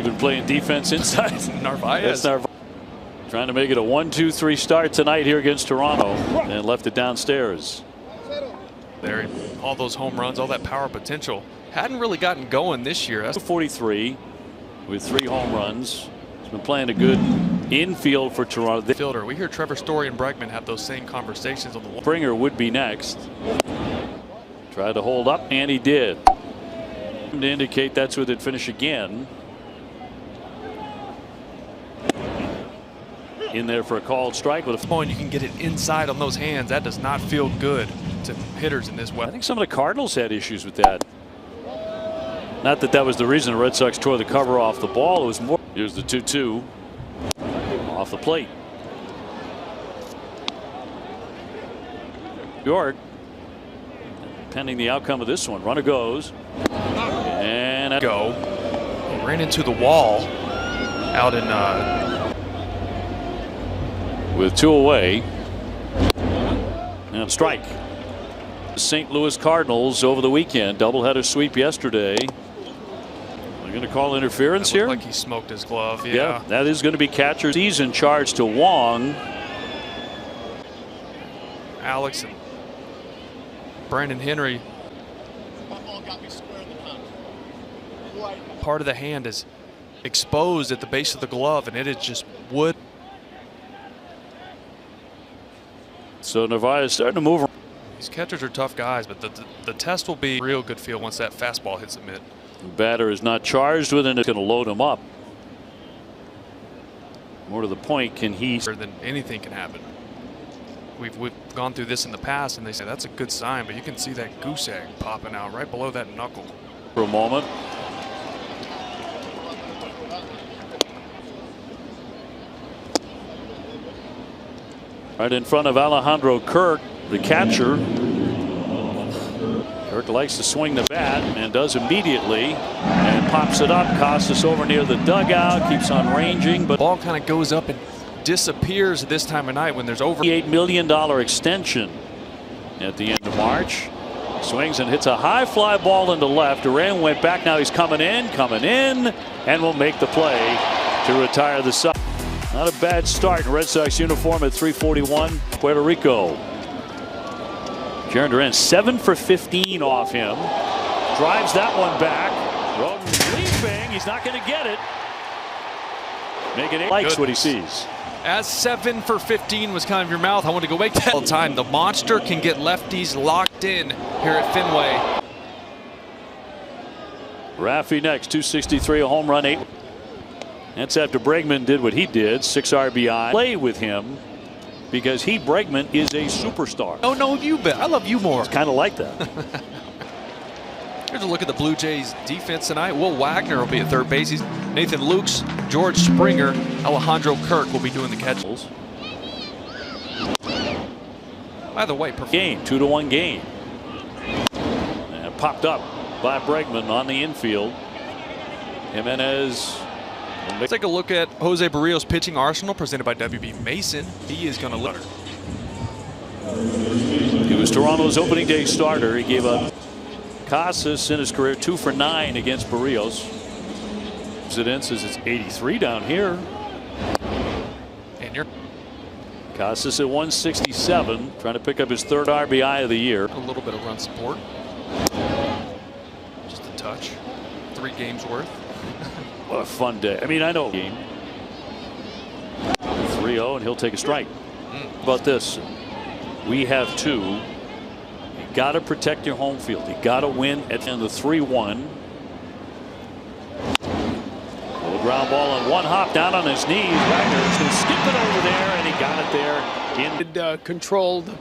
been playing defense inside. Narvaez. Trying to make it a 1-2-3 start tonight here against Toronto, and left it downstairs. There, all those home runs, all that power potential hadn't really gotten going this year. That's 43 with 3 home runs. He's been playing a good infield for Toronto. Fielder. We hear Trevor Story and Bregman have those same conversations on the wall. Springer would be next. Tried to hold up, and he did. To indicate that's where they'd finish again. In there for a called strike with a point. You can get it inside on those hands. That does not feel good to hitters in this way. I think some of the Cardinals had issues with that. Not that that was the reason the Red Sox tore the cover off the ball. It was more. Here's the 2-2 off the plate. York, pending the outcome of this one. Runner goes. And go. He ran into the wall out in with 2 away. And strike. The St. Louis Cardinals over the weekend. Doubleheader sweep yesterday. They're going to call interference here. Like he smoked his glove. Yeah, that is going to be catcher season charge to Wong. Alex and Brandon Henry. Part of the hand is exposed at the base of the glove, and it is just wood. So Narvaez starting to move. These catchers are tough guys, but the test will be a real good feel once that fastball hits the mitt. The batter is not charged with it. It's going to load him up. More to the point, can he? Than anything can happen. We've gone through this in the past, and they say that's a good sign, but you can see that goose egg popping out right below that knuckle. For a moment. Right in front of Alejandro Kirk, the catcher. Kirk likes to swing the bat and does immediately, and pops it up. Costas over near the dugout, keeps on ranging, but ball kind of goes up and disappears this time of night when there's over $8 million extension at the end of March. Swings and hits a high fly ball into left. Duran went back. Now he's coming in, and will make the play to retire the side. Not a bad start in Red Sox uniform at 341. Puerto Rico. Jarren Duran 7 for 15 off him. Drives that one back. Roden leaping. He's not going to get it. Making it. Likes what he sees. As 7 for 15 was kind of your mouth, I want to go make that all the time. The monster can get lefties locked in here at Fenway. Raffy next, 263, a home run, 8. That's after Bregman did what he did, 6 RBI. Play with him because Bregman is a superstar. Oh no, you bet. I love you more. It's kind of like that. Here's a look at the Blue Jays defense tonight. Will Wagner will be at third base. Nathan Lukes, George Springer, Alejandro Kirk will be doing the catches. By the way, game 2-1 game. And popped up by Bregman on the infield. Jimenez. Let's take a look at Jose Berrios' pitching arsenal presented by WB Mason. He is going to look. He was Toronto's opening day starter. He gave up Casas in his career 2 for 9 against Berrios. Incidence is it's 83 down here. And you're Casas at 167, trying to pick up his 3rd RBI of the year. A little bit of run support. Just a touch. 3 games worth. What a fun day. I mean, I know game. 3-0, and he'll take a strike. How about this? We have 2. You got to protect your home field. You got to win at the 3-1. Little ground ball on one hop down on his knees. Wagner's going to skip it over there, and he got it there in controlled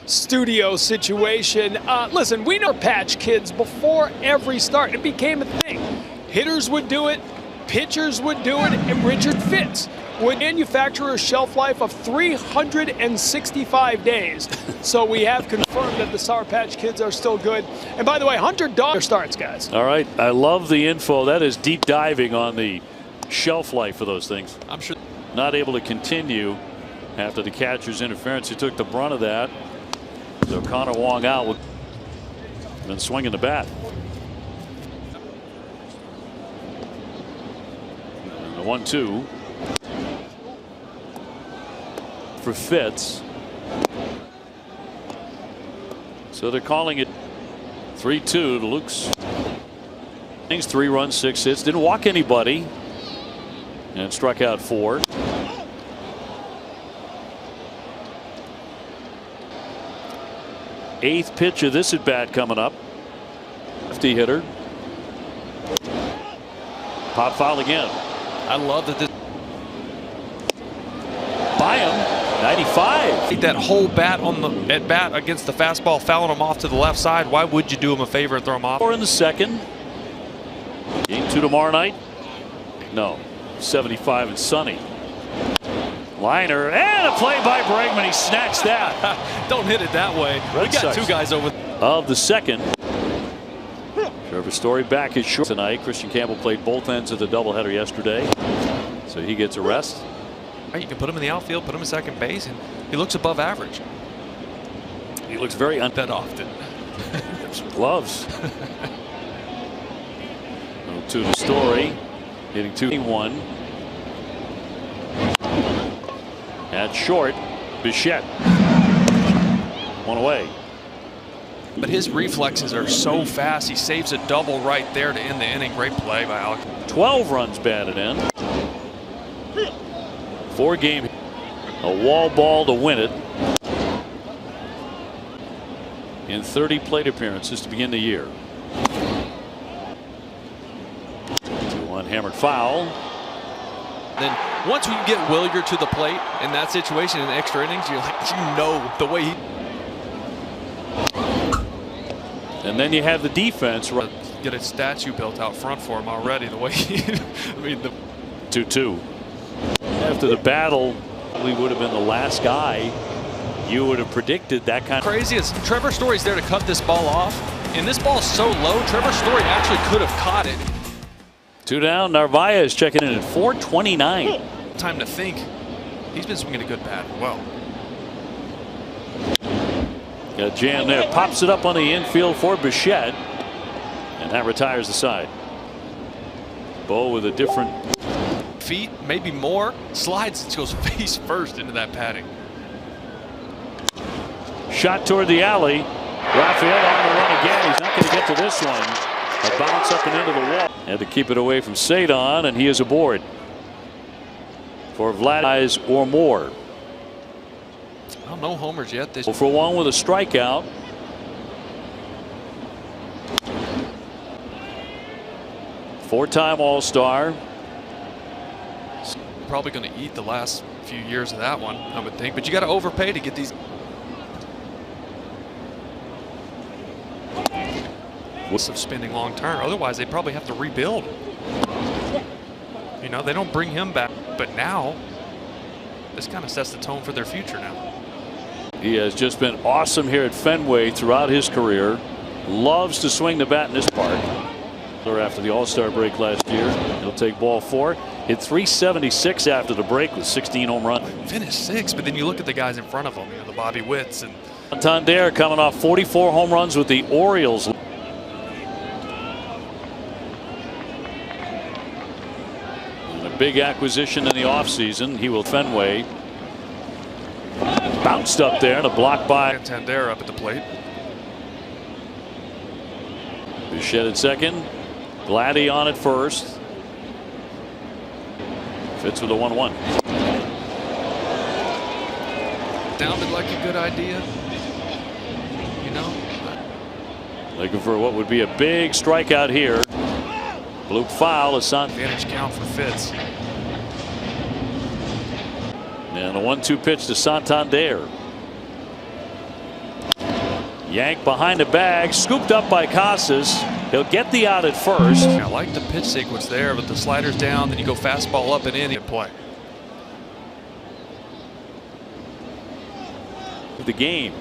studio situation. Listen, we know patch kids before every start. It became a thing. Hitters would do it. Pitchers would do it, and Richard Fitz would manufacture a shelf life of 365 days. So we have confirmed that the Sour Patch Kids are still good. And by the way, Hunter Dog starts, guys. All right, I love the info. That is deep diving on the shelf life of those things. I'm sure not able to continue after the catcher's interference. He took the brunt of that. So Connor Wong out with been swinging the bat. The 1-2 for Fitz. So they're calling it 3-2 to Luke's. Innings, 3 runs, 6 hits, didn't walk anybody, and struck out 4. Eighth pitch of this at bat coming up. Lefty hitter. Pop foul again. I love that this. By him, 95. Take that whole bat on the at bat against the fastball, fouling him off to the left side. Why would you do him a favor and throw him off? 4 in the second. Game 2 tomorrow night. No, 75 and sunny. Liner and a play by Bregman. He snatched that. Don't hit it that way. Red We got Sox. 2 guys over. Of the second. Trevor Story back is short tonight. Christian Campbell played both ends of the doubleheader yesterday, so he gets a rest. You can put him in the outfield, put him in second base, and he looks above average. He looks very That often. gloves. To the Story, hitting 2-1. At short, Bichette. 1 away. But his reflexes are so fast. He saves a double right there to end the inning. Great play by Alex. 12 runs batted in. 4 game. A wall ball to win it. In 30 plate appearances to begin the year. 2-1 hammered foul. Then once we get Willier to the plate in that situation in extra innings, you're like, the way he. And then you have the defense. Get a statue built out front for him already. The way he, I mean, the 2-2. After the battle, he would have been the last guy you would have predicted that kind of. crazy is Trevor Story's there to cut this ball off, and this ball's so low. Trevor Story actually could have caught it. 2 down. Narvaez checking in at 429. Time to think. He's been swinging a good bat. Well, Got jam there. Pops it up on the infield for Bichette, and that retires the side. Bo with a different feet, maybe more. Slides, goes face first into that padding. shot toward the alley. Raphael on the run again. He's not going to get to this one. A bounce up and into the wall. Had to keep it away from Sadon, and he is aboard for Vladimir or more. Well, no homers yet. This 0 for 1 with a strikeout. Four-time All-Star. probably going to eat the last few years of that one, I would think. But you got to overpay to get these. Of spending long term. Otherwise, they probably have to rebuild. You know, they don't bring him back. But now, this kind of sets the tone for their future now. He has just been awesome here at Fenway throughout his career. Loves to swing the bat in this park. Or after the All-Star break last year, he'll take ball 4. Hit 376 after the break with 16 home runs. Finished 6th, but then you look at the guys in front of him. You know, the Bobby Witts and Santander coming off 44 home runs with the Orioles. And a big acquisition in the offseason. He will Fenway. Bounced up there and a block by Santander up at the plate. Bichette at second. Gladdy on at first. Fitz with a 1-1. Sounded like a good idea. You know. Looking for what would be a big strikeout here. Bloop foul is on. Advantage count for Fitz. And a 1-2 pitch to Santander. Yank behind the bag, scooped up by Casas. He'll get the out at first. I like the pitch sequence there, but the slider's down, then you go fastball up and in and play. The game.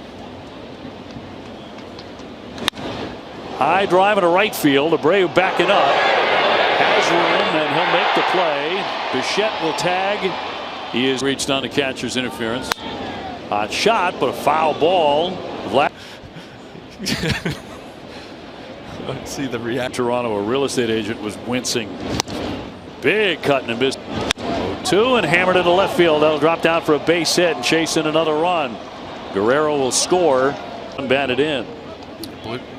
High drive into right field. Abreu backing up. Has room and he'll make the play. Bichette will tag. He is reached on the catcher's interference. Hot shot, but a foul ball. Let's see the reaction. Toronto, a real estate agent, was wincing. Big cut and a miss. 2 and hammered it to left field. That'll drop down for a base hit and chase in another run. Guerrero will score and bat it in.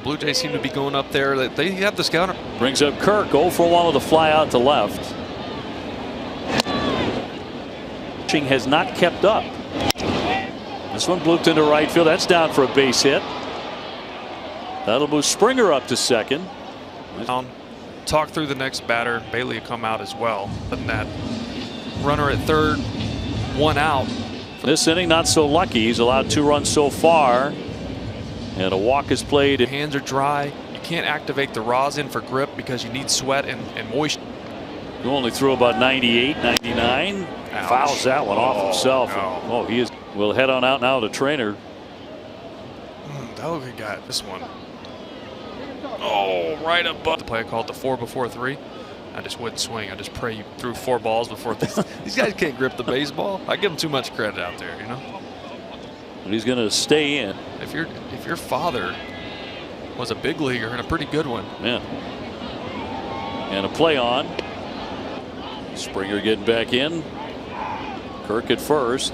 Blue Jays seem to be going up there. They have the scouter. Brings up Kirk. 0 for 1 with a fly out to left. Pitching has not kept up. This one blooped into right field. That's down for a base hit. That'll move Springer up to second. Talk through the next batter. Bailey will come out as well. But that runner at third, 1 out. This inning not so lucky. He's allowed 2 runs so far. And a walk is played. Hands are dry. You can't activate the rosin for grip because you need sweat and moisture. He only threw about 98, 99. Ouch. Fouls that one off himself. No. Oh, he is. We'll head on out now to trainer. That look good guy. This one. Oh, right above the play I called the 4 before 3. I just wouldn't swing. I just pray you threw 4 balls before these guys can't grip the baseball. I give them too much credit out there, you know. And he's going to stay in. If your father was a big leaguer and a pretty good one. Yeah. And a play on. Springer getting back in. Kirk at first.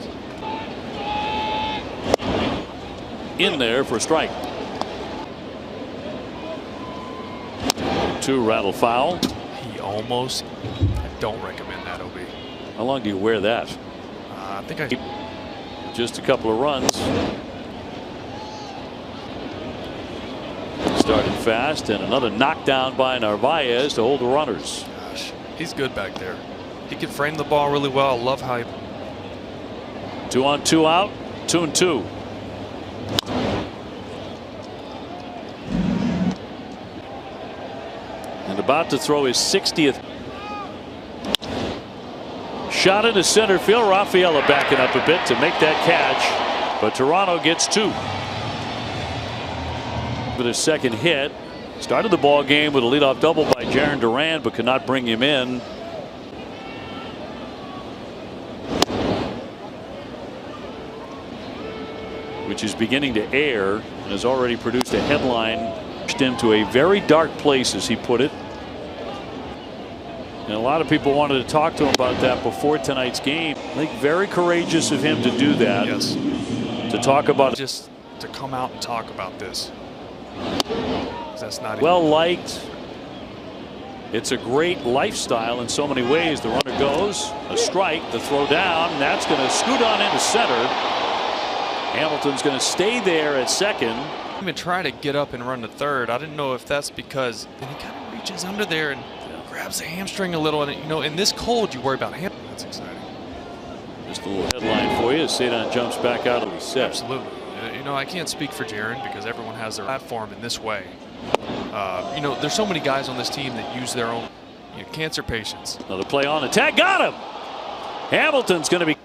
In there for a strike. 2 rattle foul. He almost. I don't recommend that, OB. How long do you wear that? I think I. Just a couple of runs. Started fast and another knockdown by Narvaez to hold the runners. Gosh, he's good back there. He can frame the ball really well. I love how he. 2 on 2 out. 2 and 2. And about to throw his 60th. Shot into center field. Rafaela backing up a bit to make that catch, but Toronto gets 2. With his second hit, started the ball game with a leadoff double by Jarren Duran, but could not bring him in. Which is beginning to air and has already produced a headline. Pushed him to a very dark place, as he put it. And a lot of people wanted to talk to him about that before tonight's game. I think very courageous of him to do that. Yes. To talk about it. Just to come out and talk about this. That's not well liked. It's a great lifestyle in so many ways. The runner goes, a strike, the throw down, and that's going to scoot on into center. Hamilton's going to stay there at second. Even try to get up and run to third. I didn't know if that's because then he kind of reaches under there and grabs the hamstring a little. And you know, in this cold, you worry about him. That's exciting. Just a little headline for you. Cedon jumps back out of the set. Absolutely. You know, I can't speak for Jarren because everyone has their platform in this way. You know, there's so many guys on this team that use their own cancer patients. Another play on attack. Got him. Hamilton's going to be.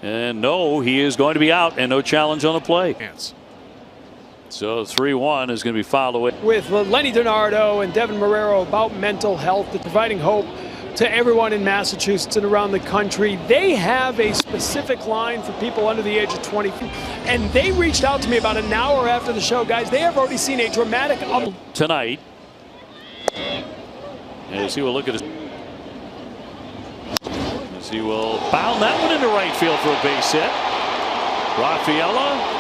And no, he is going to be out, and no challenge on the play. Chance. So 3-1 is going to be fouled away. With Lenny DiNardo and Devin Marrero about mental health, providing hope to everyone in Massachusetts and around the country. They have a specific line for people under the age of 20. And they reached out to me about an hour after the show. Guys, they have already seen a dramatic tonight. As he will look at his. As he will bound that one into right field for a base hit. Rafaela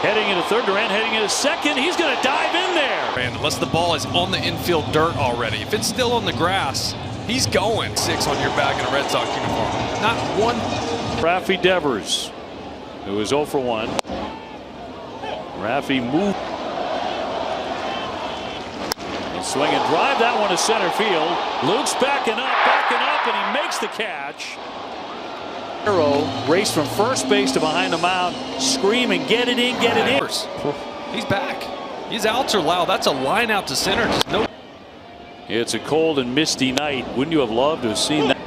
heading into third. Durant heading into second. He's going to dive in there. And unless the ball is on the infield dirt already. If it's still on the grass, he's going. 6 on your back in a Red Sox uniform. Not one. Rafi Devers, who is 0 for 1. Rafi moved. Swing and drive that one to center field. Luke's backing up, and he makes the catch. Guerrero raced from first base to behind the mound, screaming, "Get it in, get it in!" He's back. His outs are loud. That's a line out to center. No. It's a cold and misty night. Wouldn't you have loved to have seen that?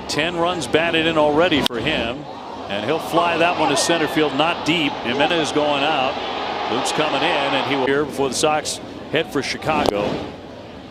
10 runs batted in already for him, and he'll fly that one to center field, not deep. Jimenez going out. Luke's coming in, and he will here before the Sox head for Chicago.